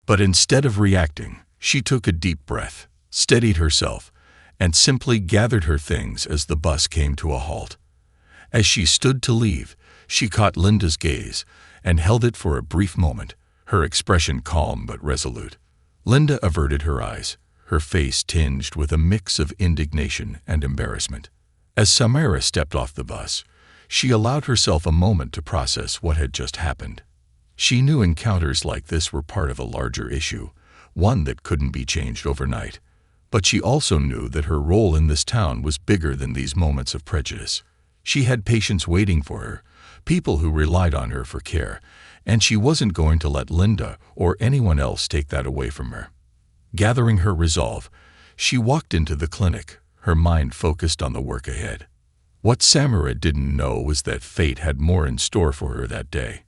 But instead of reacting, she took a deep breath, steadied herself, and simply gathered her things as the bus came to a halt. As she stood to leave, she caught Linda's gaze and held it for a brief moment, her expression calm but resolute. Linda averted her eyes, her face tinged with a mix of indignation and embarrassment. As Samira stepped off the bus, she allowed herself a moment to process what had just happened. She knew encounters like this were part of a larger issue, one that couldn't be changed overnight. But she also knew that her role in this town was bigger than these moments of prejudice. She had patients waiting for her, people who relied on her for care, and she wasn't going to let Linda or anyone else take that away from her. Gathering her resolve, she walked into the clinic, her mind focused on the work ahead. What Samira didn't know was that fate had more in store for her that day.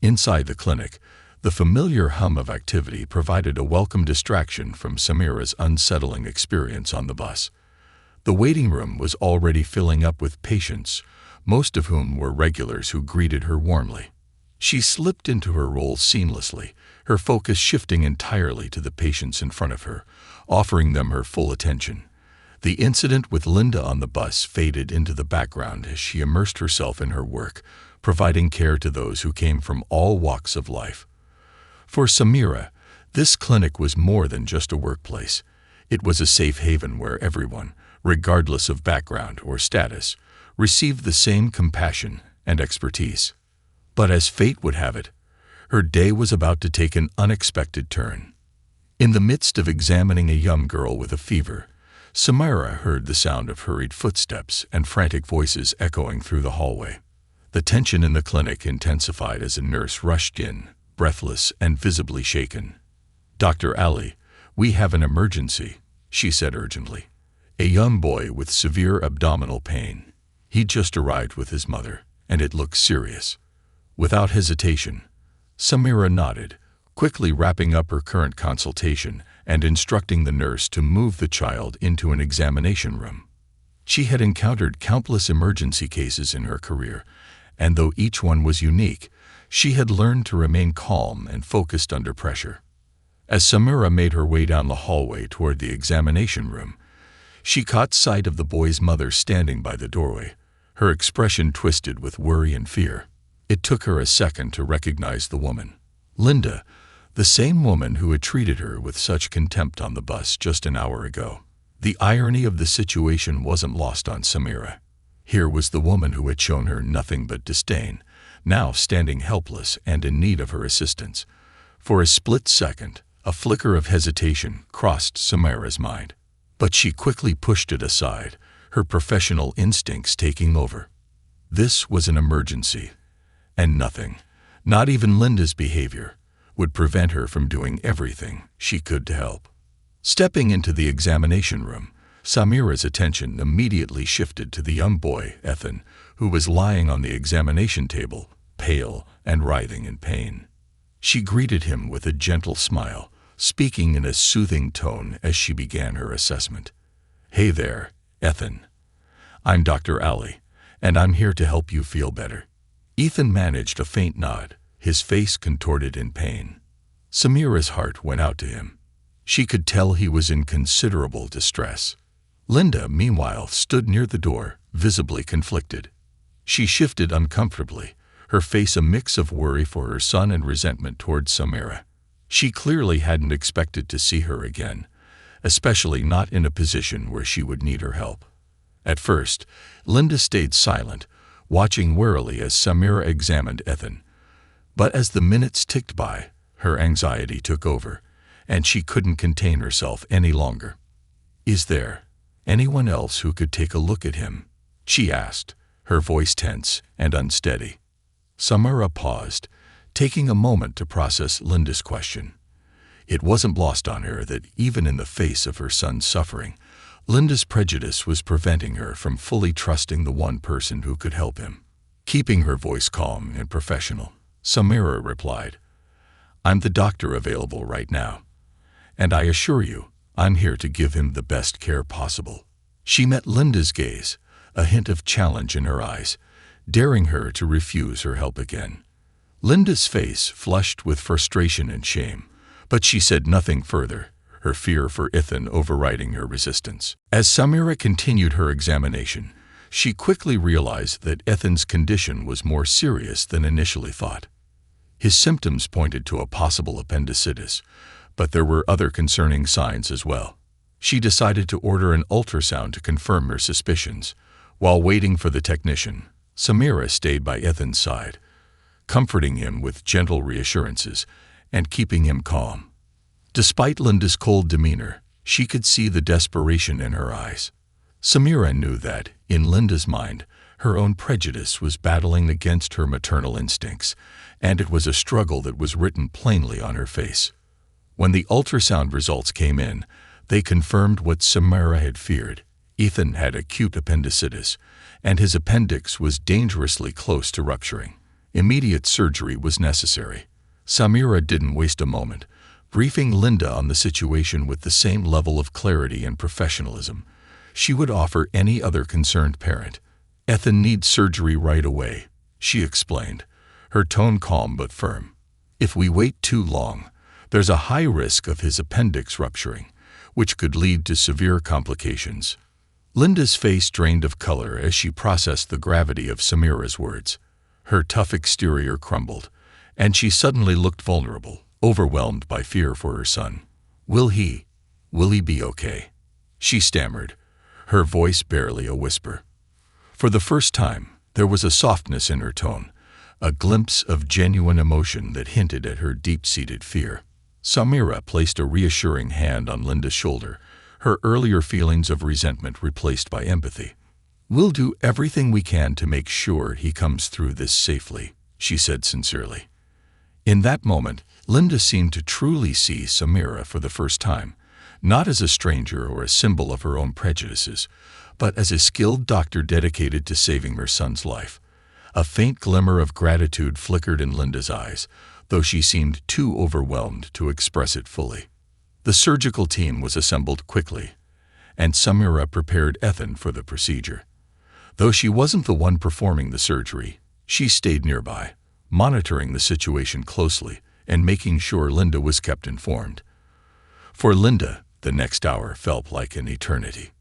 Inside the clinic, the familiar hum of activity provided a welcome distraction from Samira's unsettling experience on the bus. The waiting room was already filling up with patients, most of whom were regulars who greeted her warmly. She slipped into her role seamlessly, her focus shifting entirely to the patients in front of her, offering them her full attention. The incident with Linda on the bus faded into the background as she immersed herself in her work, providing care to those who came from all walks of life. For Samira, this clinic was more than just a workplace. It was a safe haven where everyone, regardless of background or status, received the same compassion and expertise. But as fate would have it, her day was about to take an unexpected turn. In the midst of examining a young girl with a fever, Samira heard the sound of hurried footsteps and frantic voices echoing through the hallway. The tension in the clinic intensified as a nurse rushed in, breathless and visibly shaken. "Dr. Ali, we have an emergency," she said urgently. "A young boy with severe abdominal pain. He'd just arrived with his mother, and it looks serious." Without hesitation, Samira nodded, quickly wrapping up her current consultation and instructing the nurse to move the child into an examination room. She had encountered countless emergency cases in her career, and though each one was unique, she had learned to remain calm and focused under pressure. As Samira made her way down the hallway toward the examination room, she caught sight of the boy's mother standing by the doorway, her expression twisted with worry and fear. It took her a second to recognize the woman. Linda, the same woman who had treated her with such contempt on the bus just an hour ago. The irony of the situation wasn't lost on Samira. Here was the woman who had shown her nothing but disdain, now standing helpless and in need of her assistance. For a split second, a flicker of hesitation crossed Samira's mind. But she quickly pushed it aside, her professional instincts taking over. This was an emergency, and nothing, not even Linda's behavior, would prevent her from doing everything she could to help. Stepping into the examination room, Samira's attention immediately shifted to the young boy, Ethan, who was lying on the examination table, pale and writhing in pain. She greeted him with a gentle smile, speaking in a soothing tone as she began her assessment. "Hey there, Ethan. I'm Dr. Ali, and I'm here to help you feel better." Ethan managed a faint nod, his face contorted in pain. Samira's heart went out to him. She could tell he was in considerable distress. Linda, meanwhile, stood near the door, visibly conflicted. She shifted uncomfortably, her face a mix of worry for her son and resentment toward Samira. She clearly hadn't expected to see her again, especially not in a position where she would need her help. At first, Linda stayed silent, watching warily as Samira examined Ethan. But as the minutes ticked by, her anxiety took over, and she couldn't contain herself any longer. "Is there anyone else who could take a look at him?" she asked, her voice tense and unsteady. Samira paused, taking a moment to process Linda's question. It wasn't lost on her that even in the face of her son's suffering, Linda's prejudice was preventing her from fully trusting the one person who could help him. Keeping her voice calm and professional, Samira replied, "I'm the doctor available right now, and I assure you, I'm here to give him the best care possible." She met Linda's gaze, a hint of challenge in her eyes, daring her to refuse her help again. Linda's face flushed with frustration and shame, But she said nothing further, her fear for Ethan overriding her resistance. As Samira continued her examination, she quickly realized that Ethan's condition was more serious than initially thought. His symptoms pointed to a possible appendicitis, but there were other concerning signs as well. She decided to order an ultrasound to confirm her suspicions. While waiting for the technician, Samira stayed by Ethan's side, comforting him with gentle reassurances and keeping him calm. Despite Linda's cold demeanor, she could see the desperation in her eyes. Samira knew that, in Linda's mind, her own prejudice was battling against her maternal instincts, and it was a struggle that was written plainly on her face. When the ultrasound results came in, they confirmed what Samira had feared. Ethan had acute appendicitis, and his appendix was dangerously close to rupturing. Immediate surgery was necessary. Samira didn't waste a moment, briefing Linda on the situation with the same level of clarity and professionalism she would offer any other concerned parent. Ethan needs surgery right away, she explained, her tone calm but firm. If we wait too long, there's a high risk of his appendix rupturing, which could lead to severe complications. Linda's face drained of color as she processed the gravity of Samira's words. Her tough exterior crumbled, and she suddenly looked vulnerable, overwhelmed by fear for her son. Will he be okay?" she stammered, her voice barely a whisper. For the first time, there was a softness in her tone, a glimpse of genuine emotion that hinted at her deep-seated fear. Samira placed a reassuring hand on Linda's shoulder, her earlier feelings of resentment replaced by empathy. "We'll do everything we can to make sure he comes through this safely," she said sincerely. In that moment, Linda seemed to truly see Samira for the first time, not as a stranger or a symbol of her own prejudices, but as a skilled doctor dedicated to saving her son's life. A faint glimmer of gratitude flickered in Linda's eyes, though she seemed too overwhelmed to express it fully. The surgical team was assembled quickly, and Samira prepared Ethan for the procedure. Though she wasn't the one performing the surgery, she stayed nearby, monitoring the situation closely and making sure Linda was kept informed. For Linda, the next hour felt like an eternity.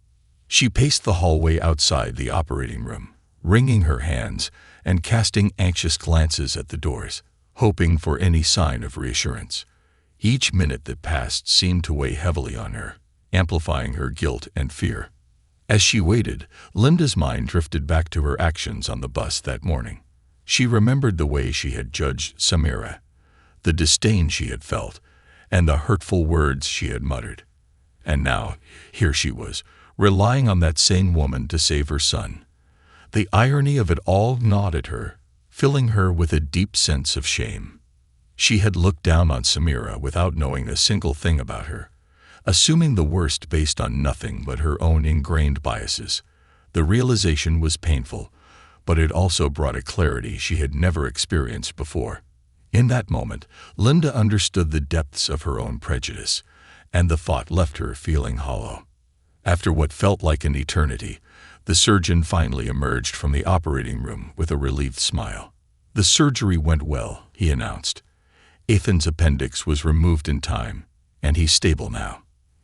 She paced the hallway outside the operating room, wringing her hands and casting anxious glances at the doors, hoping for any sign of reassurance. Each minute that passed seemed to weigh heavily on her, amplifying her guilt and fear. As she waited, Linda's mind drifted back to her actions on the bus that morning. She remembered the way she had judged Samira, the disdain she had felt, and the hurtful words she had muttered. And now, here she was, relying on that same woman to save her son. The irony of it all gnawed at her, filling her with a deep sense of shame. She had looked down on Samira without knowing a single thing about her, assuming the worst based on nothing but her own ingrained biases. The realization was painful, but it also brought a clarity she had never experienced before. In that moment, Linda understood the depths of her own prejudice, and the thought left her feeling hollow. After what felt like an eternity, the surgeon finally emerged from the operating room with a relieved smile. "The surgery went well," he announced. "Ethan's appendix was removed in time, and he's stable now.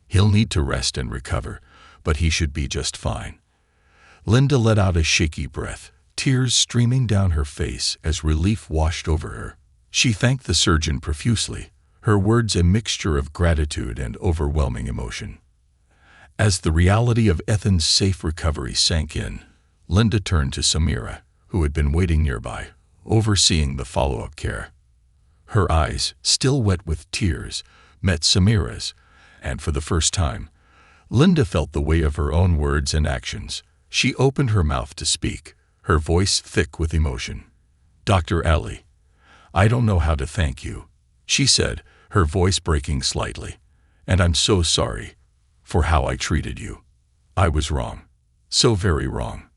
He'll need to rest and recover, but he should be just fine." Linda let out a shaky breath, tears streaming down her face as relief washed over her. She thanked the surgeon profusely, her words a mixture of gratitude and overwhelming emotion. As the reality of Ethan's safe recovery sank in, Linda turned to Samira, who had been waiting nearby, overseeing the follow-up care. Her eyes, still wet with tears, met Samira's, and for the first time, Linda felt the weight of her own words and actions. She opened her mouth to speak, her voice thick with emotion. "Dr. Ali, I don't know how to thank you," she said, her voice breaking slightly, "and I'm so sorry for how I treated you. I was wrong, so very wrong."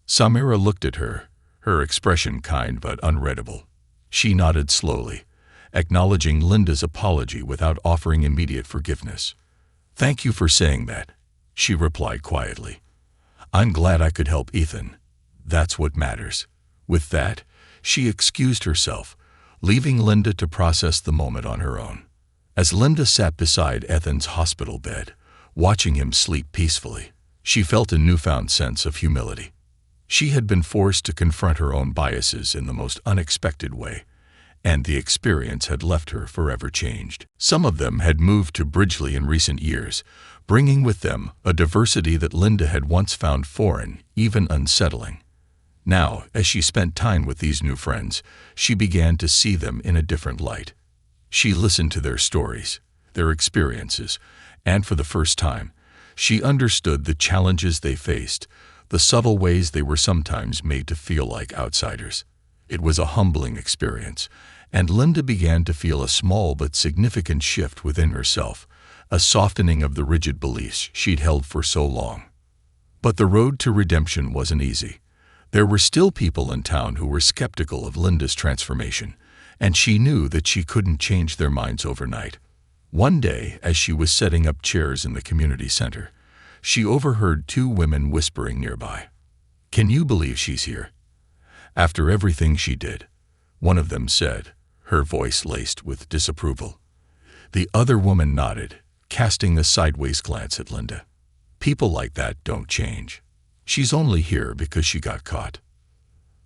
Samira looked at her, her expression kind but unreadable. She nodded slowly, acknowledging Linda's apology without offering immediate forgiveness. "Thank you for saying that," she replied quietly. "I'm glad I could help Ethan. That's what matters." With that, she excused herself, leaving Linda to process the moment on her own. As Linda sat beside Ethan's hospital bed, watching him sleep peacefully, she felt a newfound sense of humility. She had been forced to confront her own biases in the most unexpected way, and the experience had left her forever changed. Some of them had moved to Bridgeley in recent years, bringing with them a diversity that Linda had once found foreign, even unsettling. Now, as she spent time with these new friends, she began to see them in a different light. She listened to their stories, their experiences, and for the first time, she understood the challenges they faced, the subtle ways they were sometimes made to feel like outsiders. It was a humbling experience, and Linda began to feel a small but significant shift within herself, a softening of the rigid beliefs she'd held for so long. But the road to redemption wasn't easy. There were still people in town who were skeptical of Linda's transformation, and she knew that she couldn't change their minds overnight. One day, as she was setting up chairs in the community center, she overheard two women whispering nearby. "Can you believe she's here?" "After everything she did," one of them said, her voice laced with disapproval. The other woman nodded, casting a sideways glance at Linda. "People like that don't change. She's only here because she got caught."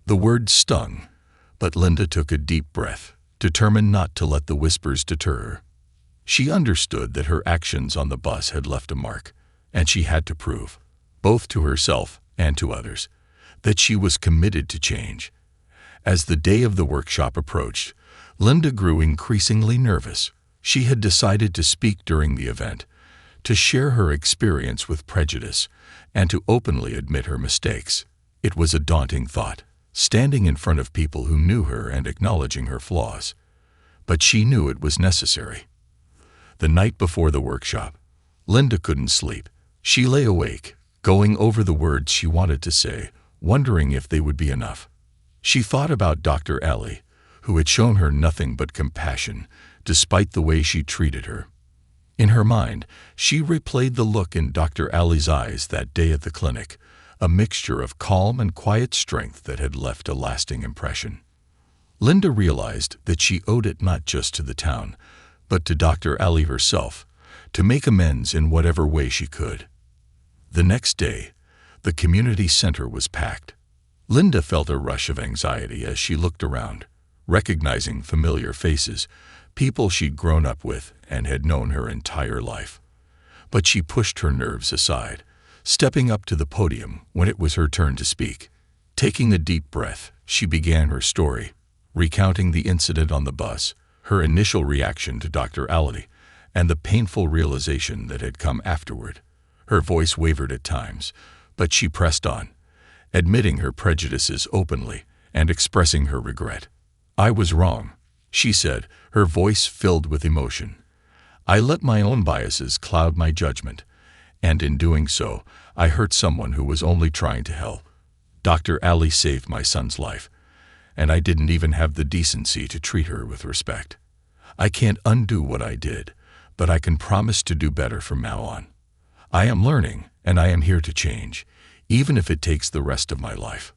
The word stung, but Linda took a deep breath, determined not to let the whispers deter her. She understood that her actions on the bus had left a mark, and she had to prove, both to herself and to others, that she was committed to change. As the day of the workshop approached, Linda grew increasingly nervous. She had decided to speak during the event, to share her experience with prejudice, and to openly admit her mistakes. It was a daunting thought, standing in front of people who knew her and acknowledging her flaws. But she knew it was necessary. The night before the workshop, Linda couldn't sleep. She lay awake, going over the words she wanted to say, wondering if they would be enough. She thought about Dr. Ali, who had shown her nothing but compassion, despite the way she treated her. In her mind, she replayed the look in Dr. Ali's eyes that day at the clinic, a mixture of calm and quiet strength that had left a lasting impression. Linda realized that she owed it not just to the town, but to Dr. Ali herself, to make amends in whatever way she could. The next day, the community center was packed. Linda felt a rush of anxiety as she looked around, recognizing familiar faces, people she'd grown up with and had known her entire life. But she pushed her nerves aside, stepping up to the podium when it was her turn to speak. Taking a deep breath, she began her story, recounting the incident on the bus, her initial reaction to Dr. Ali, and the painful realization that had come afterward. Her voice wavered at times, but she pressed on, admitting her prejudices openly and expressing her regret. "I was wrong," she said, her voice filled with emotion. "I let my own biases cloud my judgment, and in doing so, I hurt someone who was only trying to help. Dr. Ali saved my son's life, and I didn't even have the decency to treat her with respect. I can't undo what I did, but I can promise to do better from now on. I am learning, and I am here to change, even if it takes the rest of my life."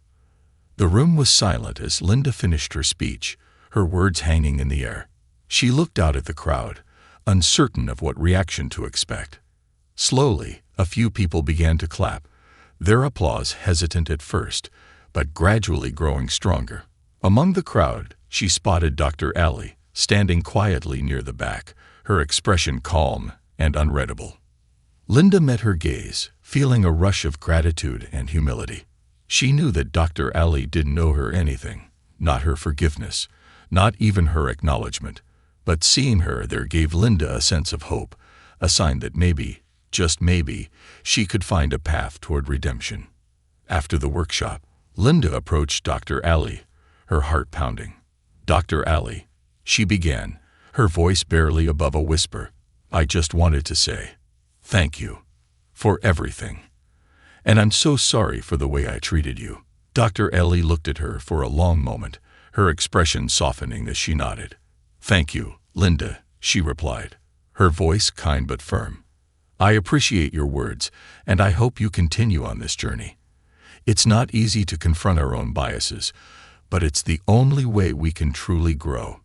The room was silent as Linda finished her speech, her words hanging in the air. She looked out at the crowd, uncertain of what reaction to expect. Slowly, a few people began to clap, their applause hesitant at first, but gradually growing stronger. Among the crowd, she spotted Dr. Ali, standing quietly near the back, her expression calm and unreadable. Linda met her gaze, feeling a rush of gratitude and humility. She knew that Dr. Ali didn't owe her anything, not her forgiveness, not even her acknowledgement. But seeing her there gave Linda a sense of hope, a sign that maybe, just maybe, she could find a path toward redemption. After the workshop, Linda approached Dr. Ali, her heart pounding. "Dr. Ali," she began, her voice barely above a whisper, "I just wanted to say, thank you for everything. And I'm so sorry for the way I treated you." Dr. Ali looked at her for a long moment, her expression softening as she nodded. "Thank you, Linda," she replied, her voice kind but firm. "I appreciate your words, and I hope you continue on this journey. It's not easy to confront our own biases, but it's the only way we can truly grow."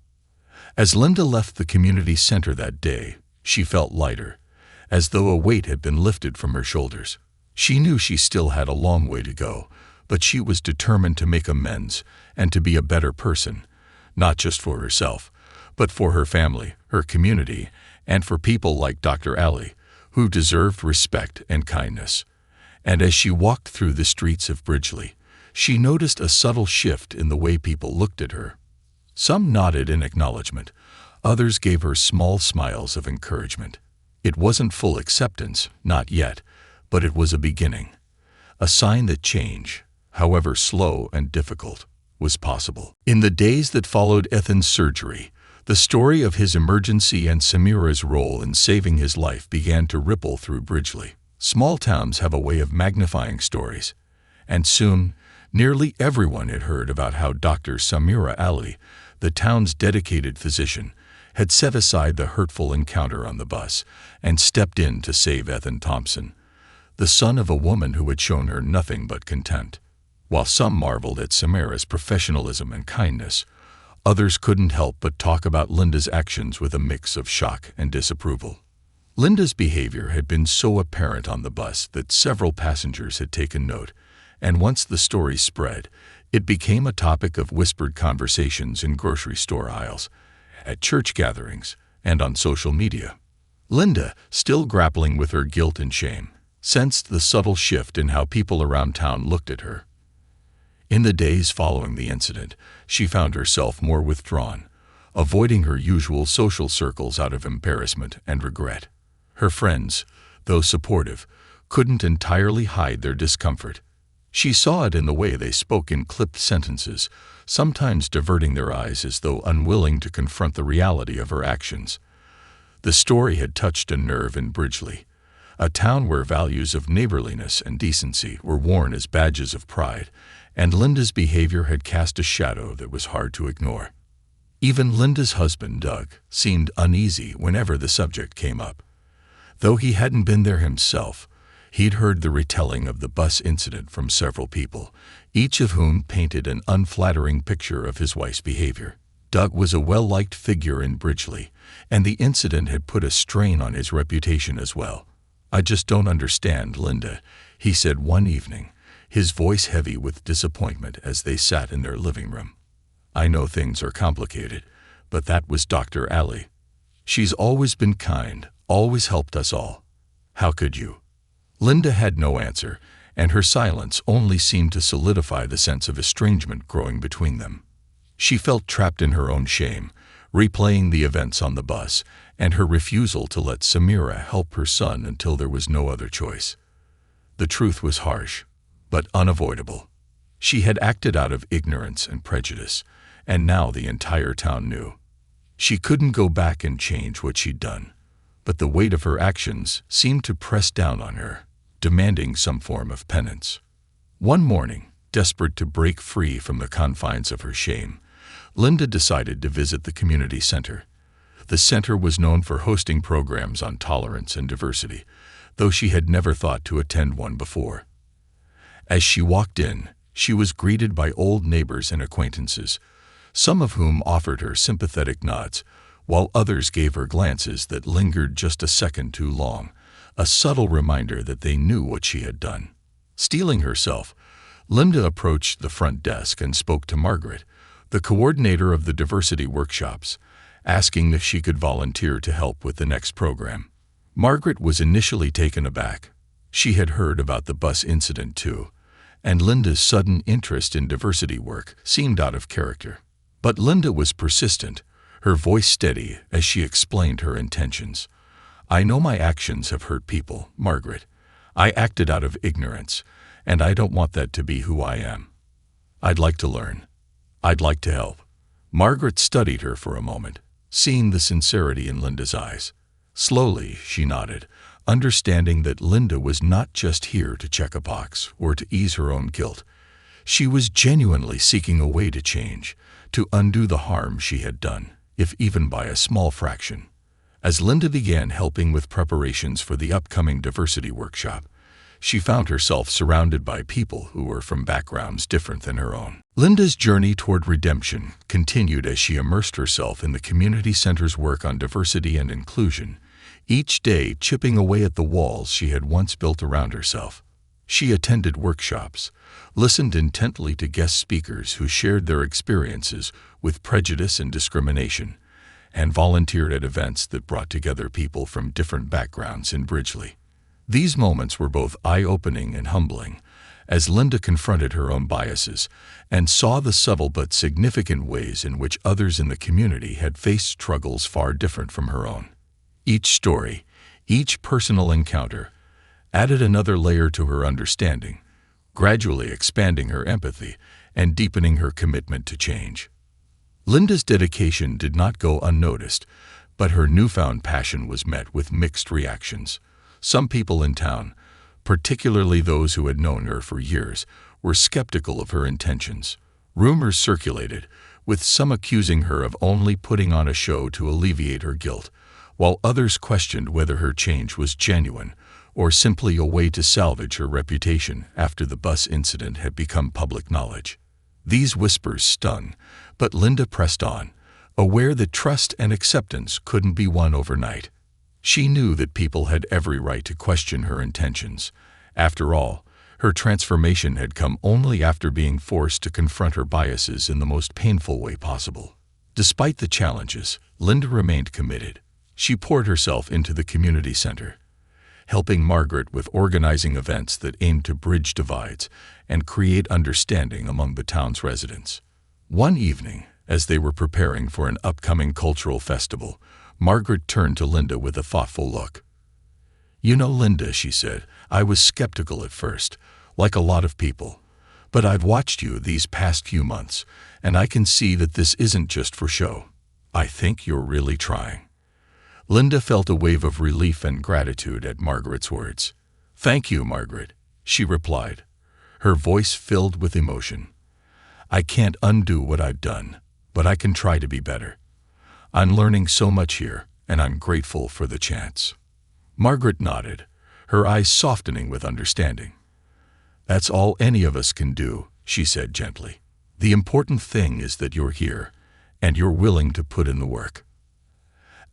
As Linda left the community center that day, she felt lighter, as though a weight had been lifted from her shoulders. She knew she still had a long way to go, but she was determined to make amends and to be a better person, not just for herself, but for her family, her community, and for people like Dr. Ali, who deserved respect and kindness. And as she walked through the streets of Bridgeley, she noticed a subtle shift in the way people looked at her. Some nodded in acknowledgement, others gave her small smiles of encouragement. It wasn't full acceptance, not yet, but it was a beginning, a sign that change, however slow and difficult, was possible. In the days that followed Ethan's surgery, the story of his emergency and Samira's role in saving his life began to ripple through Bridgeley. Small towns have a way of magnifying stories, and soon, nearly everyone had heard about how Dr. Samira Ali, the town's dedicated physician, had set aside the hurtful encounter on the bus and stepped in to save Ethan Thompson, the son of a woman who had shown her nothing but contempt. While some marveled at Samira's professionalism and kindness, others couldn't help but talk about Linda's actions with a mix of shock and disapproval. Linda's behavior had been so apparent on the bus that several passengers had taken note, and once the story spread, it became a topic of whispered conversations in grocery store aisles, at church gatherings, and on social media. Linda, still grappling with her guilt and shame, sensed the subtle shift in how people around town looked at her. In the days following the incident, she found herself more withdrawn, avoiding her usual social circles out of embarrassment and regret. Her friends, though supportive, couldn't entirely hide their discomfort. She saw it in the way they spoke in clipped sentences, sometimes diverting their eyes as though unwilling to confront the reality of her actions. The story had touched a nerve in Bridgeley, a town where values of neighborliness and decency were worn as badges of pride, and Linda's behavior had cast a shadow that was hard to ignore. Even Linda's husband, Doug, seemed uneasy whenever the subject came up. Though he hadn't been there himself, he'd heard the retelling of the bus incident from several people, each of whom painted an unflattering picture of his wife's behavior. Doug was a well-liked figure in Bridgeley, and the incident had put a strain on his reputation as well. "I just don't understand, Linda," he said one evening, his voice heavy with disappointment as they sat in their living room. "I know things are complicated, but that was Dr. Ali. She's always been kind, always helped us all. How could you?" Linda had no answer, and her silence only seemed to solidify the sense of estrangement growing between them. She felt trapped in her own shame, replaying the events on the bus, and her refusal to let Samira help her son until there was no other choice. The truth was harsh, but unavoidable. She had acted out of ignorance and prejudice, and now the entire town knew. She couldn't go back and change what she'd done, but the weight of her actions seemed to press down on her, demanding some form of penance. One morning, desperate to break free from the confines of her shame, Linda decided to visit the community center. The center was known for hosting programs on tolerance and diversity, though she had never thought to attend one before. As she walked in, she was greeted by old neighbors and acquaintances, some of whom offered her sympathetic nods, while others gave her glances that lingered just a second too long, a subtle reminder that they knew what she had done. Steeling herself, Linda approached the front desk and spoke to Margaret, the coordinator of the diversity workshops, asking if she could volunteer to help with the next program. Margaret was initially taken aback. She had heard about the bus incident too, and Linda's sudden interest in diversity work seemed out of character. But Linda was persistent, her voice steady as she explained her intentions. "I know my actions have hurt people, Margaret. I acted out of ignorance, and I don't want that to be who I am. I'd like to learn. I'd like to help." Margaret studied her for a moment, seeing the sincerity in Linda's eyes. Slowly, she nodded, understanding that Linda was not just here to check a box or to ease her own guilt. She was genuinely seeking a way to change, to undo the harm she had done, if even by a small fraction. As Linda began helping with preparations for the upcoming diversity workshop, she found herself surrounded by people who were from backgrounds different than her own. Linda's journey toward redemption continued as she immersed herself in the community center's work on diversity and inclusion, each day chipping away at the walls she had once built around herself. She attended workshops, listened intently to guest speakers who shared their experiences with prejudice and discrimination, and volunteered at events that brought together people from different backgrounds in Bridgeley. These moments were both eye-opening and humbling, as Linda confronted her own biases and saw the subtle but significant ways in which others in the community had faced struggles far different from her own. Each story, each personal encounter, added another layer to her understanding, gradually expanding her empathy and deepening her commitment to change. Linda's dedication did not go unnoticed, but her newfound passion was met with mixed reactions. Some people in town, particularly those who had known her for years, were skeptical of her intentions. Rumors circulated, with some accusing her of only putting on a show to alleviate her guilt, while others questioned whether her change was genuine or simply a way to salvage her reputation after the bus incident had become public knowledge. These whispers stung, but Linda pressed on, aware that trust and acceptance couldn't be won overnight. She knew that people had every right to question her intentions. After all, her transformation had come only after being forced to confront her biases in the most painful way possible. Despite the challenges, Linda remained committed. She poured herself into the community center, helping Margaret with organizing events that aimed to bridge divides and create understanding among the town's residents. One evening, as they were preparing for an upcoming cultural festival, Margaret turned to Linda with a thoughtful look. "You know, Linda," she said, "I was skeptical at first, like a lot of people. But I've watched you these past few months, and I can see that this isn't just for show. I think you're really trying." Linda felt a wave of relief and gratitude at Margaret's words. "Thank you, Margaret," she replied, her voice filled with emotion. "I can't undo what I've done, but I can try to be better. I'm learning so much here, and I'm grateful for the chance." Margaret nodded, her eyes softening with understanding. "That's all any of us can do," she said gently. "The important thing is that you're here, and you're willing to put in the work."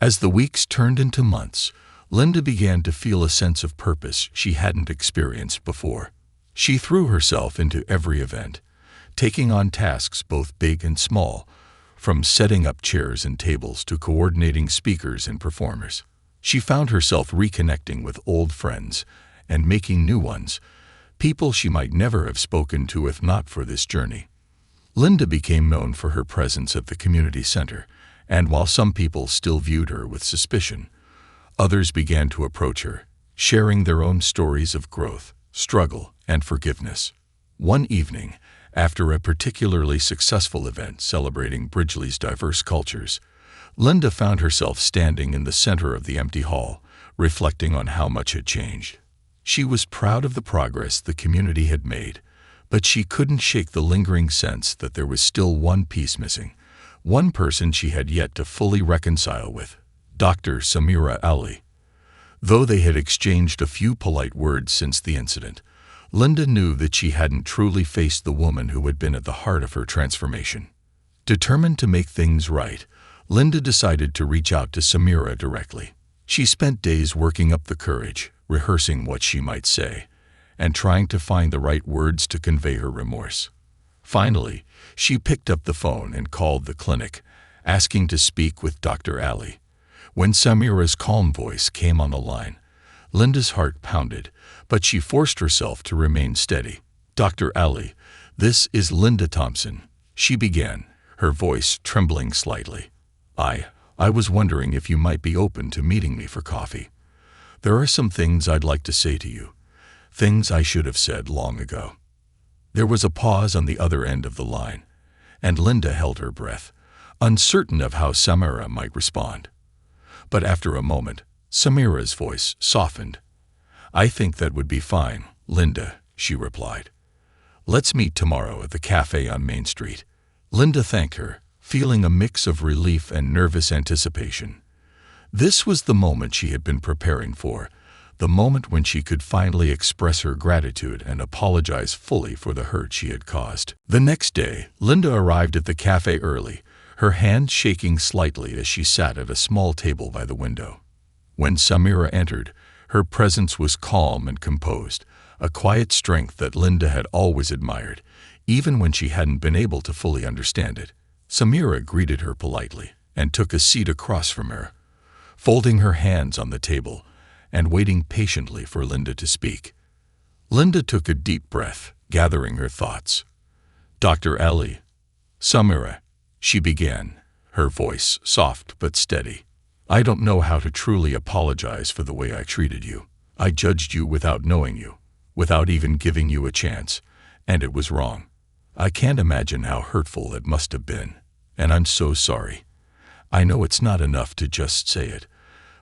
As the weeks turned into months, Linda began to feel a sense of purpose she hadn't experienced before. She threw herself into every event, taking on tasks both big and small, from setting up chairs and tables to coordinating speakers and performers. She found herself reconnecting with old friends and making new ones, people she might never have spoken to if not for this journey. Linda became known for her presence at the community center, and while some people still viewed her with suspicion, others began to approach her, sharing their own stories of growth, struggle, and forgiveness. One evening, after a particularly successful event celebrating Bridgeley's diverse cultures, Linda found herself standing in the center of the empty hall, reflecting on how much had changed. She was proud of the progress the community had made, but she couldn't shake the lingering sense that there was still one piece missing, one person she had yet to fully reconcile with, Dr. Samira Ali. Though they had exchanged a few polite words since the incident, Linda knew that she hadn't truly faced the woman who had been at the heart of her transformation. Determined to make things right, Linda decided to reach out to Samira directly. She spent days working up the courage, rehearsing what she might say, and trying to find the right words to convey her remorse. Finally, she picked up the phone and called the clinic, asking to speak with Dr. Ali. When Samira's calm voice came on the line, Linda's heart pounded, but she forced herself to remain steady. "Dr. Ali, this is Linda Thompson," she began, her voice trembling slightly. I was wondering if you might be open to meeting me for coffee. There are some things I'd like to say to you, things I should have said long ago." There was a pause on the other end of the line, and Linda held her breath, uncertain of how Samira might respond. But after a moment, Samira's voice softened. "I think that would be fine, Linda," she replied. "Let's meet tomorrow at the cafe on Main Street." Linda thanked her, feeling a mix of relief and nervous anticipation. This was the moment she had been preparing for, the moment when she could finally express her gratitude and apologize fully for the hurt she had caused. The next day, Linda arrived at the cafe early, her hand shaking slightly as she sat at a small table by the window. When Samira entered, her presence was calm and composed, a quiet strength that Linda had always admired, even when she hadn't been able to fully understand it. Samira greeted her politely and took a seat across from her, folding her hands on the table and waiting patiently for Linda to speak. Linda took a deep breath, gathering her thoughts. "Dr. Ali, Samira," she began, her voice soft but steady. "I don't know how to truly apologize for the way I treated you. I judged you without knowing you, without even giving you a chance, and it was wrong. I can't imagine how hurtful it must have been, and I'm so sorry. I know it's not enough to just say it,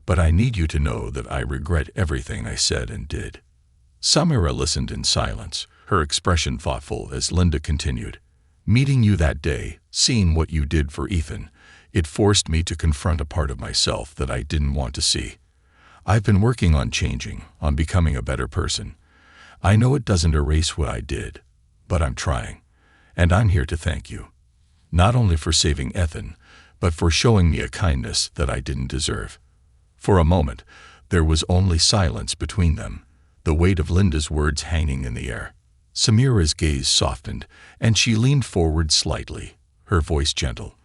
but I need you to know that I regret everything I said and did." Samira listened in silence, her expression thoughtful as Linda continued. "Meeting you that day, seeing what you did for Ethan, it forced me to confront a part of myself that I didn't want to see. I've been working on changing, on becoming a better person. I know it doesn't erase what I did, but I'm trying, and I'm here to thank you. Not only for saving Ethan, but for showing me a kindness that I didn't deserve." For a moment, there was only silence between them, the weight of Linda's words hanging in the air. Samira's gaze softened, and she leaned forward slightly, her voice gentle.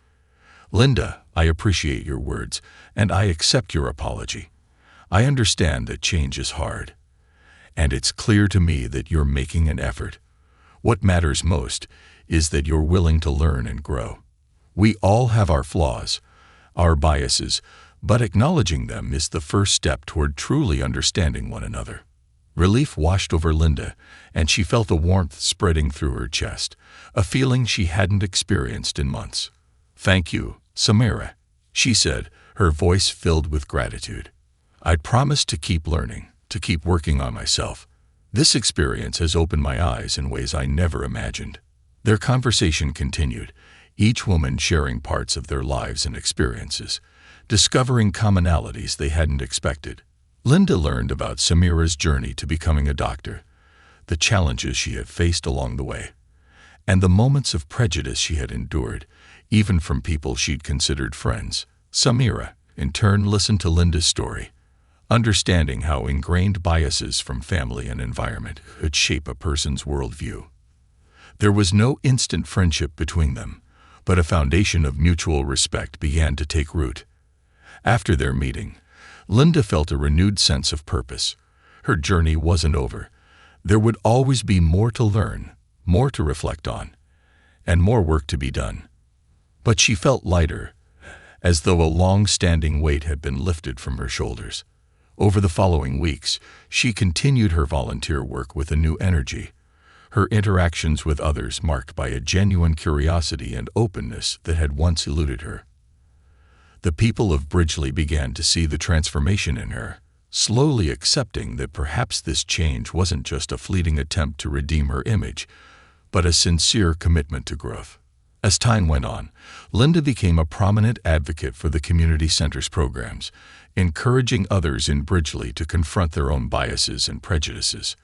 "Linda, I appreciate your words, and I accept your apology. I understand that change is hard, and it's clear to me that you're making an effort. What matters most is that you're willing to learn and grow. We all have our flaws, our biases, but acknowledging them is the first step toward truly understanding one another." Relief washed over Linda, and she felt a warmth spreading through her chest, a feeling she hadn't experienced in months. "Thank you, Samira," she said, her voice filled with gratitude. "I promise to keep learning, to keep working on myself. This experience has opened my eyes in ways I never imagined." Their conversation continued, each woman sharing parts of their lives and experiences, discovering commonalities they hadn't expected. Linda learned about Samira's journey to becoming a doctor, the challenges she had faced along the way, and the moments of prejudice she had endured, even from people she'd considered friends. Samira, in turn, listened to Linda's story, understanding how ingrained biases from family and environment could shape a person's worldview. There was no instant friendship between them, but a foundation of mutual respect began to take root. After their meeting, Linda felt a renewed sense of purpose. Her journey wasn't over. There would always be more to learn, more to reflect on, and more work to be done. But she felt lighter, as though a long-standing weight had been lifted from her shoulders. Over the following weeks, she continued her volunteer work with a new energy, her interactions with others marked by a genuine curiosity and openness that had once eluded her. The people of Bridgeley began to see the transformation in her, slowly accepting that perhaps this change wasn't just a fleeting attempt to redeem her image, but a sincere commitment to growth. As time went on, Linda became a prominent advocate for the community center's programs, encouraging others in Bridgeley to confront their own biases and prejudices.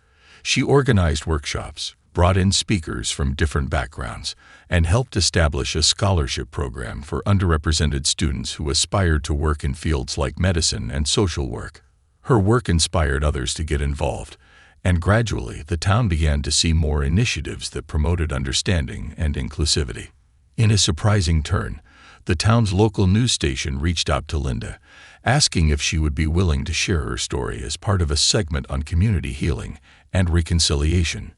She organized workshops, brought in speakers from different backgrounds, and helped establish a scholarship program for underrepresented students who aspired to work in fields like medicine and social work. Her work inspired others to get involved, and gradually the town began to see more initiatives that promoted understanding and inclusivity. In a surprising turn, the town's local news station reached out to Linda, asking if she would be willing to share her story as part of a segment on community healing and reconciliation.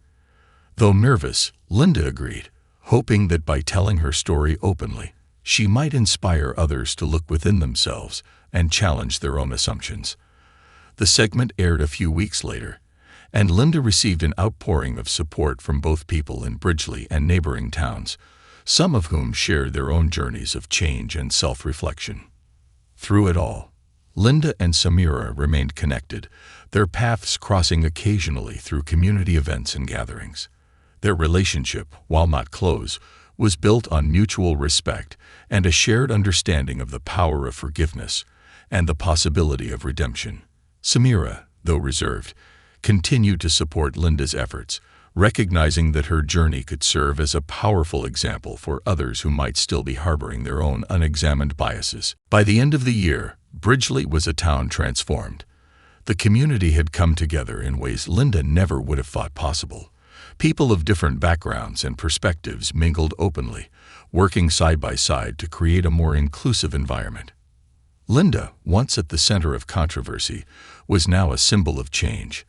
Though nervous, Linda agreed, hoping that by telling her story openly, she might inspire others to look within themselves and challenge their own assumptions. The segment aired a few weeks later, and Linda received an outpouring of support from both people in Bridgeley and neighboring towns, some of whom shared their own journeys of change and self-reflection. Through it all, Linda and Samira remained connected, their paths crossing occasionally through community events and gatherings. Their relationship, while not close, was built on mutual respect and a shared understanding of the power of forgiveness and the possibility of redemption. Samira, though reserved, continued to support Linda's efforts, recognizing that her journey could serve as a powerful example for others who might still be harboring their own unexamined biases. By the end of the year, Bridgeley was a town transformed. The community had come together in ways Linda never would have thought possible. People of different backgrounds and perspectives mingled openly, working side by side to create a more inclusive environment. Linda, once at the center of controversy, was now a symbol of change,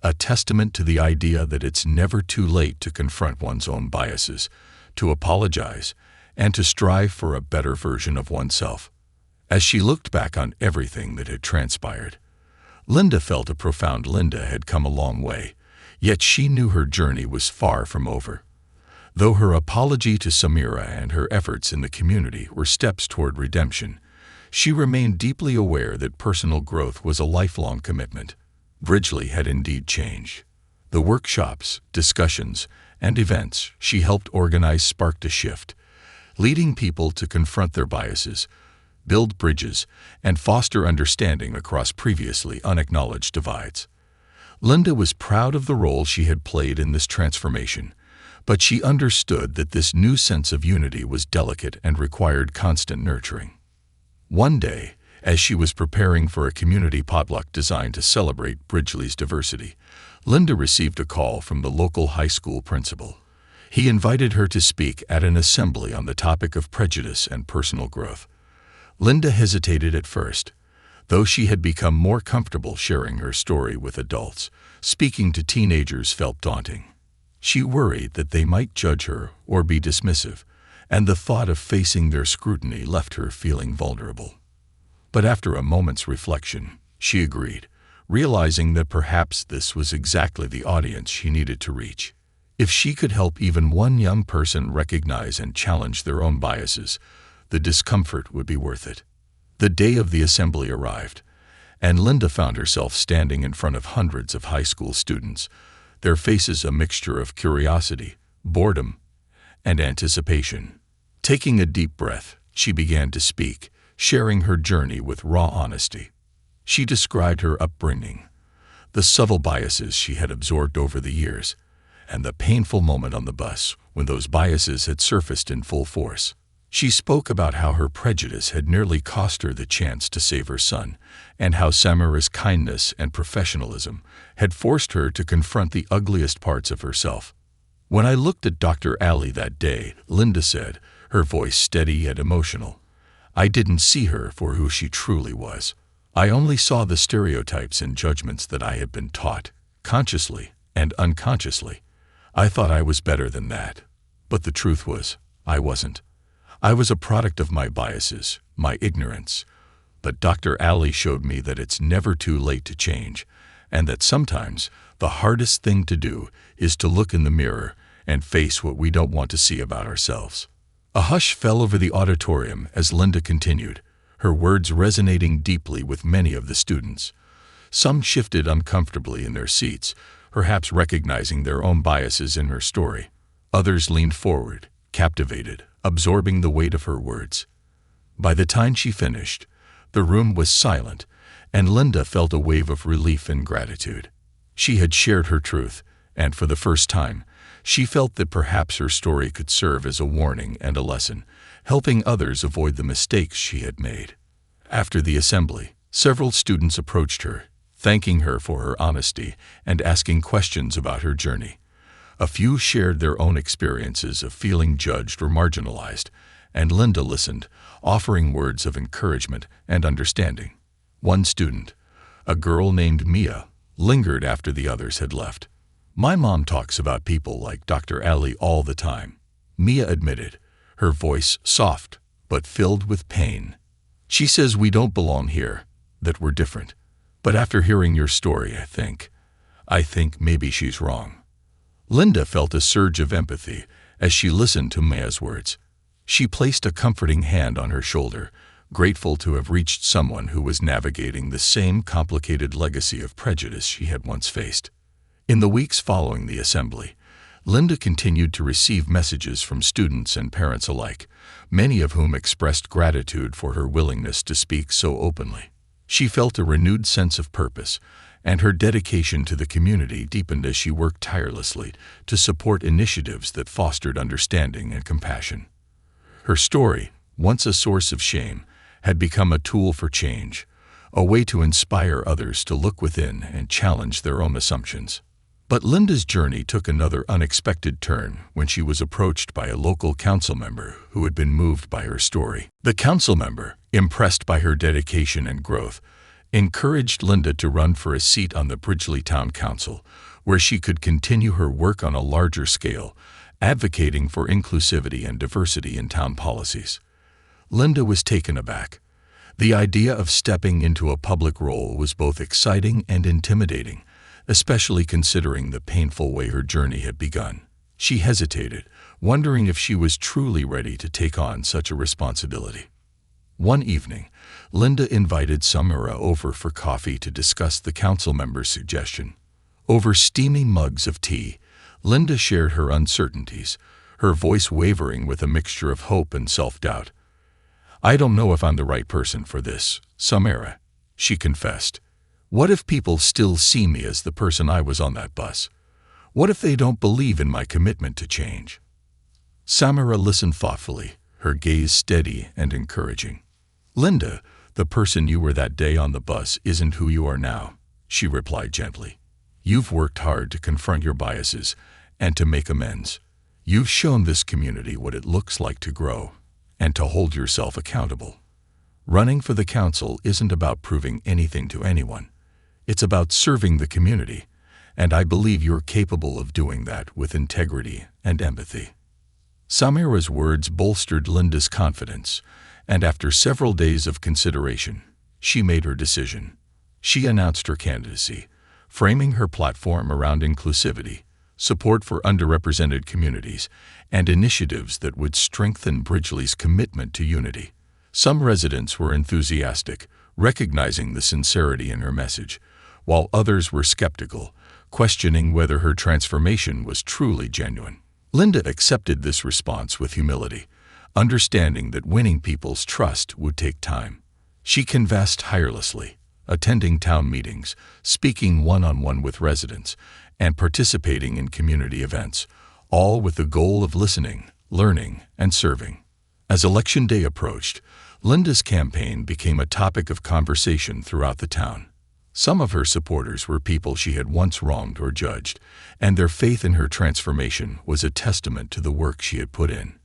a testament to the idea that it's never too late to confront one's own biases, to apologize, and to strive for a better version of oneself. As she looked back on everything that had transpired, Linda felt a profound Linda had come a long way, yet she knew her journey was far from over. Though her apology to Samira and her efforts in the community were steps toward redemption, she remained deeply aware that personal growth was a lifelong commitment. Bridgeley had indeed changed. The workshops, discussions, and events she helped organize sparked a shift, leading people to confront their biases, build bridges, and foster understanding across previously unacknowledged divides. Linda was proud of the role she had played in this transformation, but she understood that this new sense of unity was delicate and required constant nurturing. One day, as she was preparing for a community potluck designed to celebrate Bridgeley's diversity, Linda received a call from the local high school principal. He invited her to speak at an assembly on the topic of prejudice and personal growth. Linda hesitated at first. Though she had become more comfortable sharing her story with adults, speaking to teenagers felt daunting. She worried that they might judge her or be dismissive, and the thought of facing their scrutiny left her feeling vulnerable. But after a moment's reflection, she agreed, realizing that perhaps this was exactly the audience she needed to reach. If she could help even one young person recognize and challenge their own biases, the discomfort would be worth it. The day of the assembly arrived, and Linda found herself standing in front of hundreds of high school students, their faces a mixture of curiosity, boredom, and anticipation. Taking a deep breath, she began to speak, sharing her journey with raw honesty. She described her upbringing, the subtle biases she had absorbed over the years, and the painful moment on the bus when those biases had surfaced in full force. She spoke about how her prejudice had nearly cost her the chance to save her son, and how Samira's kindness and professionalism had forced her to confront the ugliest parts of herself. "When I looked at Dr. Ali that day," Linda said, her voice steady yet emotional, "I didn't see her for who she truly was. I only saw the stereotypes and judgments that I had been taught, consciously and unconsciously. I thought I was better than that. But the truth was, I wasn't. I was a product of my biases, my ignorance. But Dr. Ali showed me that it's never too late to change, and that sometimes the hardest thing to do is to look in the mirror and face what we don't want to see about ourselves." A hush fell over the auditorium as Linda continued, her words resonating deeply with many of the students. Some shifted uncomfortably in their seats, perhaps recognizing their own biases in her story. Others leaned forward, captivated, absorbing the weight of her words. By the time she finished, the room was silent, and Linda felt a wave of relief and gratitude. She had shared her truth, and for the first time, she felt that perhaps her story could serve as a warning and a lesson, helping others avoid the mistakes she had made. After the assembly, several students approached her, thanking her for her honesty and asking questions about her journey. A few shared their own experiences of feeling judged or marginalized, and Linda listened, offering words of encouragement and understanding. One student, a girl named Mia, lingered after the others had left. "My mom talks about people like Dr. Ali all the time," Mia admitted, her voice soft but filled with pain. "She says we don't belong here, that we're different. But after hearing your story, I think maybe she's wrong." Linda felt a surge of empathy as she listened to Mia's words. She placed a comforting hand on her shoulder, grateful to have reached someone who was navigating the same complicated legacy of prejudice she had once faced. In the weeks following the assembly, Linda continued to receive messages from students and parents alike, many of whom expressed gratitude for her willingness to speak so openly. She felt a renewed sense of purpose, and her dedication to the community deepened as she worked tirelessly to support initiatives that fostered understanding and compassion. Her story, once a source of shame, had become a tool for change, a way to inspire others to look within and challenge their own assumptions. But Linda's journey took another unexpected turn when she was approached by a local council member who had been moved by her story. The council member, impressed by her dedication and growth, encouraged Linda to run for a seat on the Bridgeley Town Council, where she could continue her work on a larger scale, advocating for inclusivity and diversity in town policies. Linda was taken aback. The idea of stepping into a public role was both exciting and intimidating, especially considering the painful way her journey had begun. She hesitated, wondering if she was truly ready to take on such a responsibility. One evening, Linda invited Samira over for coffee to discuss the council member's suggestion. Over steaming mugs of tea, Linda shared her uncertainties, her voice wavering with a mixture of hope and self-doubt. "I don't know if I'm the right person for this, Samira," she confessed. "What if people still see me as the person I was on that bus? What if they don't believe in my commitment to change?" Samira listened thoughtfully, her gaze steady and encouraging. "Linda, the person you were that day on the bus isn't who you are now," she replied gently. "You've worked hard to confront your biases and to make amends. You've shown this community what it looks like to grow and to hold yourself accountable. Running for the council isn't about proving anything to anyone. It's about serving the community, and I believe you're capable of doing that with integrity and empathy." Samira's words bolstered Linda's confidence, and after several days of consideration, she made her decision. She announced her candidacy, framing her platform around inclusivity, support for underrepresented communities, and initiatives that would strengthen Bridgeley's commitment to unity. Some residents were enthusiastic, recognizing the sincerity in her message, while others were skeptical, questioning whether her transformation was truly genuine. Linda accepted this response with humility, understanding that winning people's trust would take time. She canvassed tirelessly, attending town meetings, speaking one-on-one with residents, and participating in community events, all with the goal of listening, learning, and serving. As Election Day approached, Linda's campaign became a topic of conversation throughout the town. Some of her supporters were people she had once wronged or judged, and their faith in her transformation was a testament to the work she had put in.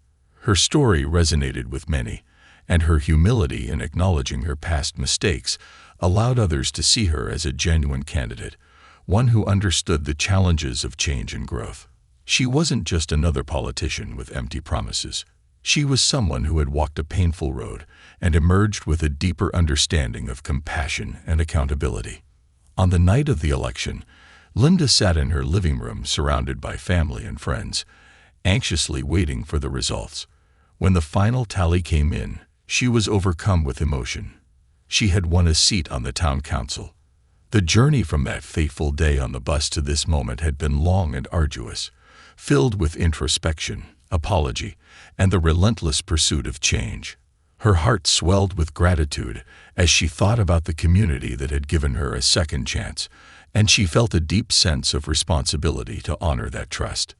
Her story resonated with many, and her humility in acknowledging her past mistakes allowed others to see her as a genuine candidate, one who understood the challenges of change and growth. She wasn't just another politician with empty promises. She was someone who had walked a painful road and emerged with a deeper understanding of compassion and accountability. On the night of the election, Linda sat in her living room surrounded by family and friends, anxiously waiting for the results. When the final tally came in, she was overcome with emotion. She had won a seat on the town council. The journey from that fateful day on the bus to this moment had been long and arduous, filled with introspection, apology, and the relentless pursuit of change. Her heart swelled with gratitude as she thought about the community that had given her a second chance, and she felt a deep sense of responsibility to honor that trust.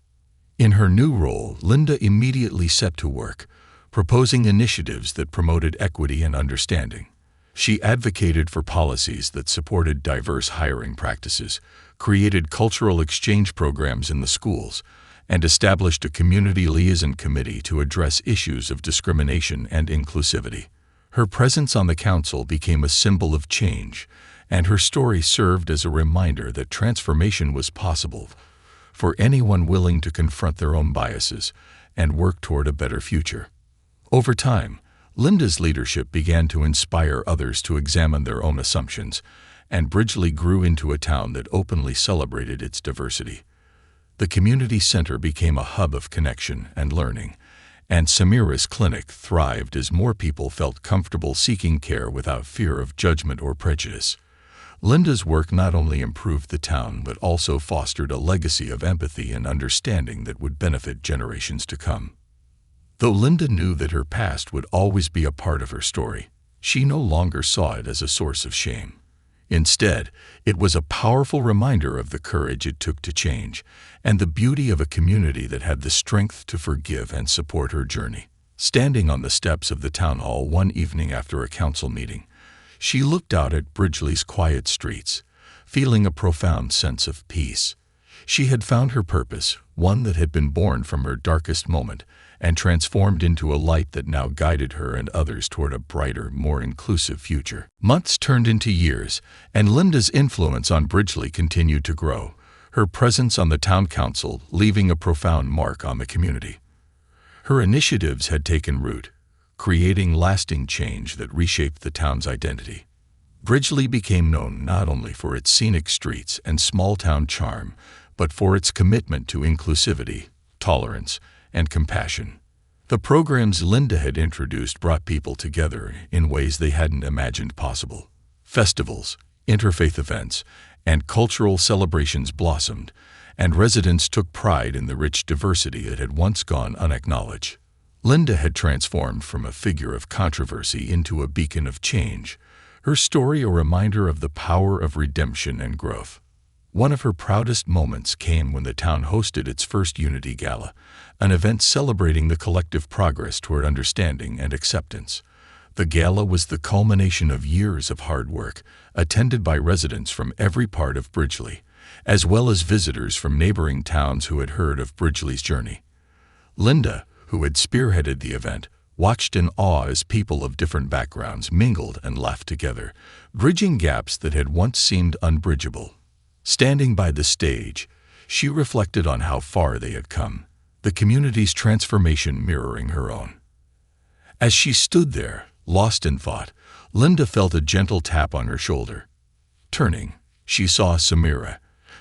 In her new role, Linda immediately set to work, proposing initiatives that promoted equity and understanding. She advocated for policies that supported diverse hiring practices, created cultural exchange programs in the schools, and established a community liaison committee to address issues of discrimination and inclusivity. Her presence on the council became a symbol of change, and her story served as a reminder that transformation was possible for anyone willing to confront their own biases and work toward a better future. Over time, Linda's leadership began to inspire others to examine their own assumptions, and Bridgeley grew into a town that openly celebrated its diversity. The community center became a hub of connection and learning, and Samira's clinic thrived as more people felt comfortable seeking care without fear of judgment or prejudice. Linda's work not only improved the town but also fostered a legacy of empathy and understanding that would benefit generations to come. Though Linda knew that her past would always be a part of her story, she no longer saw it as a source of shame. Instead, it was a powerful reminder of the courage it took to change, and the beauty of a community that had the strength to forgive and support her journey. Standing on the steps of the town hall one evening after a council meeting, she looked out at Bridgeley's quiet streets, feeling a profound sense of peace. She had found her purpose, one that had been born from her darkest moment and transformed into a light that now guided her and others toward a brighter, more inclusive future. Months turned into years, and Linda's influence on Bridgeley continued to grow, her presence on the town council leaving a profound mark on the community. Her initiatives had taken root, creating lasting change that reshaped the town's identity. Bridgeley became known not only for its scenic streets and small-town charm, but for its commitment to inclusivity, tolerance, and compassion. The programs Linda had introduced brought people together in ways they hadn't imagined possible. Festivals, interfaith events, and cultural celebrations blossomed, and residents took pride in the rich diversity that had once gone unacknowledged. Linda had transformed from a figure of controversy into a beacon of change, her story a reminder of the power of redemption and growth. One of her proudest moments came when the town hosted its first Unity Gala, an event celebrating the collective progress toward understanding and acceptance. The gala was the culmination of years of hard work, attended by residents from every part of Bridgeley, as well as visitors from neighboring towns who had heard of Bridgeley's journey. Linda, who had spearheaded the event, watched in awe as people of different backgrounds mingled and laughed together, bridging gaps that had once seemed unbridgeable. Standing by the stage, she reflected on how far they had come, the community's transformation mirroring her own. As she stood there, lost in thought, Linda felt a gentle tap on her shoulder. Turning, she saw Samira,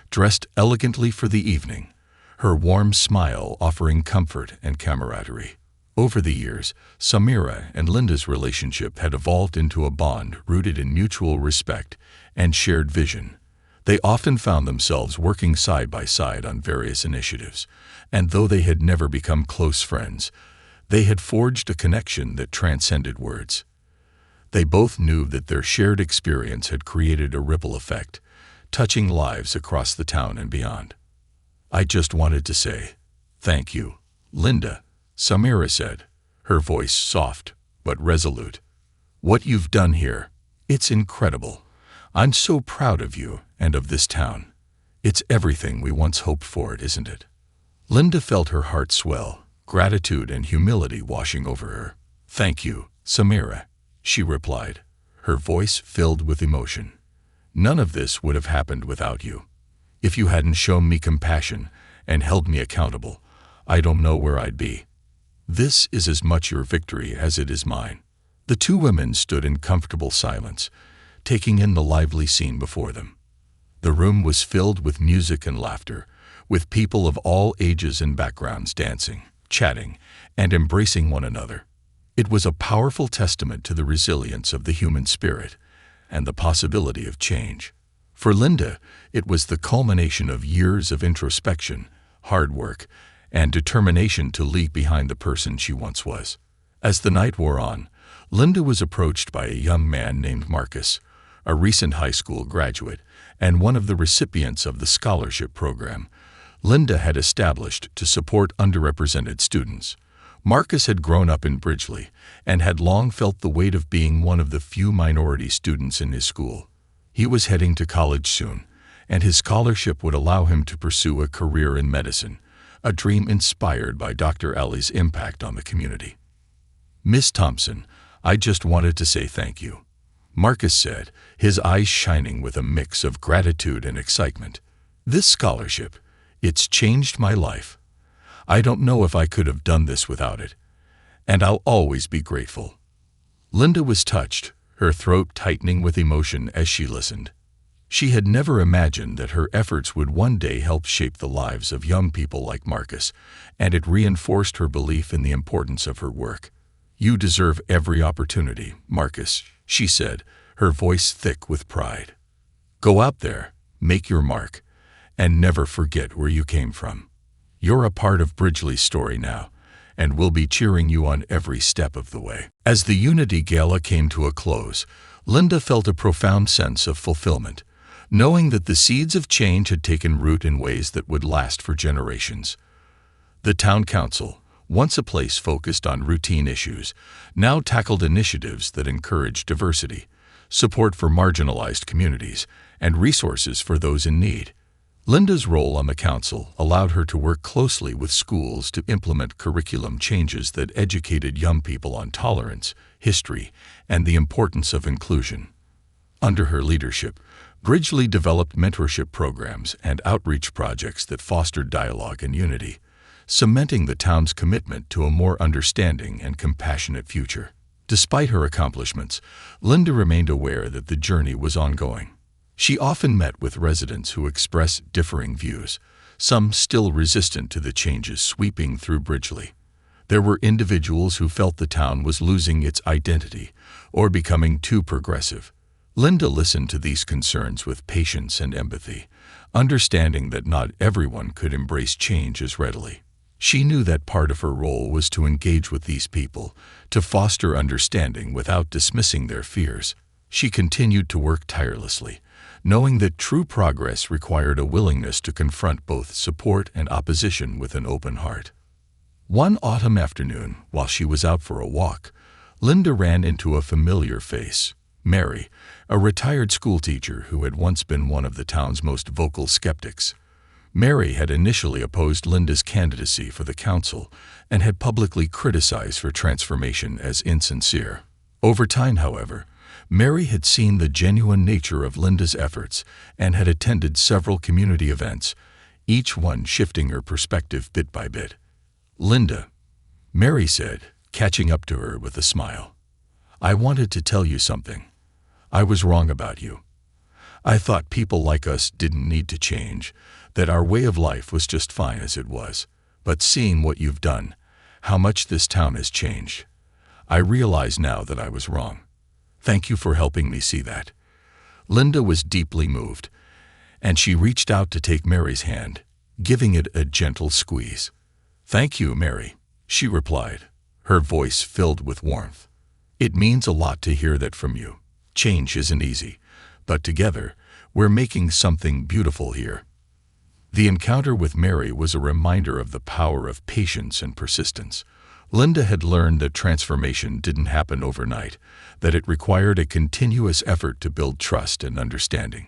dressed elegantly for the evening, her warm smile offering comfort and camaraderie. Over the years, Samira and Linda's relationship had evolved into a bond rooted in mutual respect and shared vision. They often found themselves working side by side on various initiatives, and though they had never become close friends, they had forged a connection that transcended words. They both knew that their shared experience had created a ripple effect, touching lives across the town and beyond. "I just wanted to say, thank you, Linda," Samira said, her voice soft but resolute. "What you've done here, it's incredible. I'm so proud of you and of this town. It's everything we once hoped for, isn't it?" Linda felt her heart swell, gratitude and humility washing over her. "Thank you, Samira," she replied, her voice filled with emotion. "None of this would have happened without you. If you hadn't shown me compassion and held me accountable, I don't know where I'd be. This is as much your victory as it is mine." The two women stood in comfortable silence, taking in the lively scene before them. The room was filled with music and laughter, with people of all ages and backgrounds dancing, chatting, and embracing one another. It was a powerful testament to the resilience of the human spirit and the possibility of change. For Linda, it was the culmination of years of introspection, hard work, and determination to leave behind the person she once was. As the night wore on, Linda was approached by a young man named Marcus, a recent high school graduate and one of the recipients of the scholarship program Linda had established to support underrepresented students. Marcus had grown up in Bridgeley and had long felt the weight of being one of the few minority students in his school. He was heading to college soon, and his scholarship would allow him to pursue a career in medicine, a dream inspired by Dr. Ali's impact on the community. "Miss Thompson, I just wanted to say thank you," Marcus said, his eyes shining with a mix of gratitude and excitement. "This scholarship, it's changed my life. I don't know if I could have done this without it, and I'll always be grateful." Linda was touched, her throat tightening with emotion as she listened. She had never imagined that her efforts would one day help shape the lives of young people like Marcus, and it reinforced her belief in the importance of her work. "You deserve every opportunity, Marcus," she said, her voice thick with pride. "Go out there, make your mark, and never forget where you came from. You're a part of Bridgeley's story now, and we'll be cheering you on every step of the way." As the Unity Gala came to a close, Linda felt a profound sense of fulfillment, knowing that the seeds of change had taken root in ways that would last for generations. The town council, once a place focused on routine issues, now tackled initiatives that encouraged diversity, support for marginalized communities, and resources for those in need. Linda's role on the council allowed her to work closely with schools to implement curriculum changes that educated young people on tolerance, history, and the importance of inclusion. Under her leadership, Bridgeley developed mentorship programs and outreach projects that fostered dialogue and unity, cementing the town's commitment to a more understanding and compassionate future. Despite her accomplishments, Linda remained aware that the journey was ongoing. She often met with residents who expressed differing views, some still resistant to the changes sweeping through Bridgeley. There were individuals who felt the town was losing its identity or becoming too progressive. Linda listened to these concerns with patience and empathy, understanding that not everyone could embrace change as readily. She knew that part of her role was to engage with these people, to foster understanding without dismissing their fears. She continued to work tirelessly, knowing that true progress required a willingness to confront both support and opposition with an open heart. One autumn afternoon, while she was out for a walk, Linda ran into a familiar face, Mary, a retired schoolteacher who had once been one of the town's most vocal skeptics. Mary had initially opposed Linda's candidacy for the council and had publicly criticized her transformation as insincere. Over time, however, Mary had seen the genuine nature of Linda's efforts and had attended several community events, each one shifting her perspective bit by bit. "Linda," Mary said, catching up to her with a smile, "I wanted to tell you something. I was wrong about you. I thought people like us didn't need to change, that our way of life was just fine as it was. But seeing what you've done, how much this town has changed, I realize now that I was wrong. Thank you for helping me see that." Linda was deeply moved, and she reached out to take Mary's hand, giving it a gentle squeeze. "Thank you, Mary," she replied, her voice filled with warmth. "It means a lot to hear that from you. Change isn't easy, but together, we're making something beautiful here." The encounter with Mary was a reminder of the power of patience and persistence. Linda had learned that transformation didn't happen overnight, that it required a continuous effort to build trust and understanding.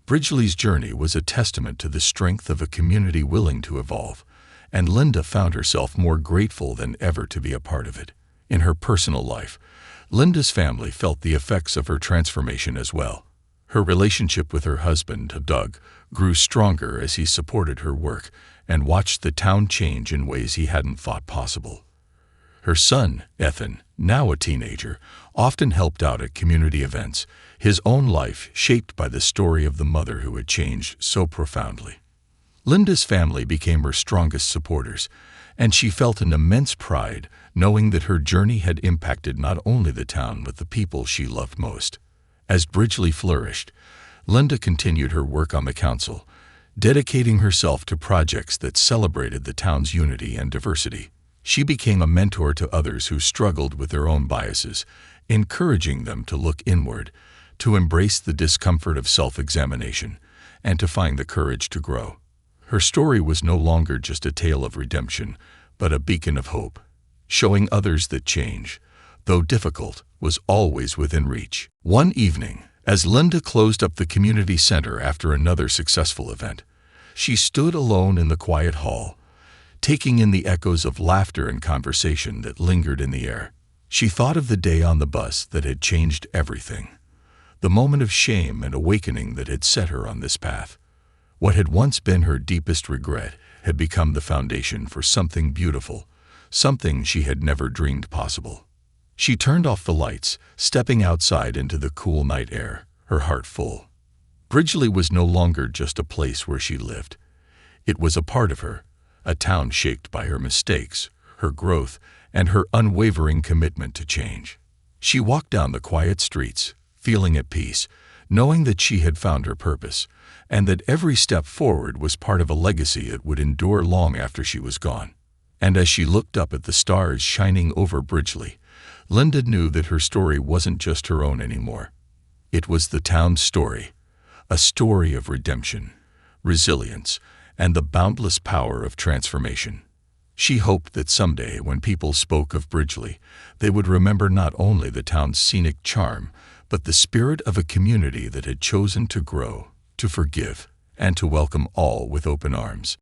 Bridgeley's journey was a testament to the strength of a community willing to evolve, and Linda found herself more grateful than ever to be a part of it. In her personal life, Linda's family felt the effects of her transformation as well. Her relationship with her husband, Doug, grew stronger as he supported her work and watched the town change in ways he hadn't thought possible. Her son, Ethan, now a teenager, often helped out at community events, his own life shaped by the story of the mother who had changed so profoundly. Linda's family became her strongest supporters, and she felt an immense pride knowing that her journey had impacted not only the town but the people she loved most. As Bridgeley flourished, Linda continued her work on the council, dedicating herself to projects that celebrated the town's unity and diversity. She became a mentor to others who struggled with their own biases, encouraging them to look inward, to embrace the discomfort of self-examination, and to find the courage to grow. Her story was no longer just a tale of redemption, but a beacon of hope, showing others that change, though difficult, was always within reach. One evening, as Linda closed up the community center after another successful event, she stood alone in the quiet hall, taking in the echoes of laughter and conversation that lingered in the air. She thought of the day on the bus that had changed everything, the moment of shame and awakening that had set her on this path. What had once been her deepest regret had become the foundation for something beautiful, something she had never dreamed possible. She turned off the lights, stepping outside into the cool night air, her heart full. Bridgeley was no longer just a place where she lived. It was a part of her, a town shaped by her mistakes, her growth, and her unwavering commitment to change. She walked down the quiet streets, feeling at peace, knowing that she had found her purpose, and that every step forward was part of a legacy that would endure long after she was gone. And as she looked up at the stars shining over Bridgeley, Linda knew that her story wasn't just her own anymore. It was the town's story, a story of redemption, resilience, and the boundless power of transformation. She hoped that someday, when people spoke of Bridgeley, they would remember not only the town's scenic charm, but the spirit of a community that had chosen to grow, to forgive, and to welcome all with open arms.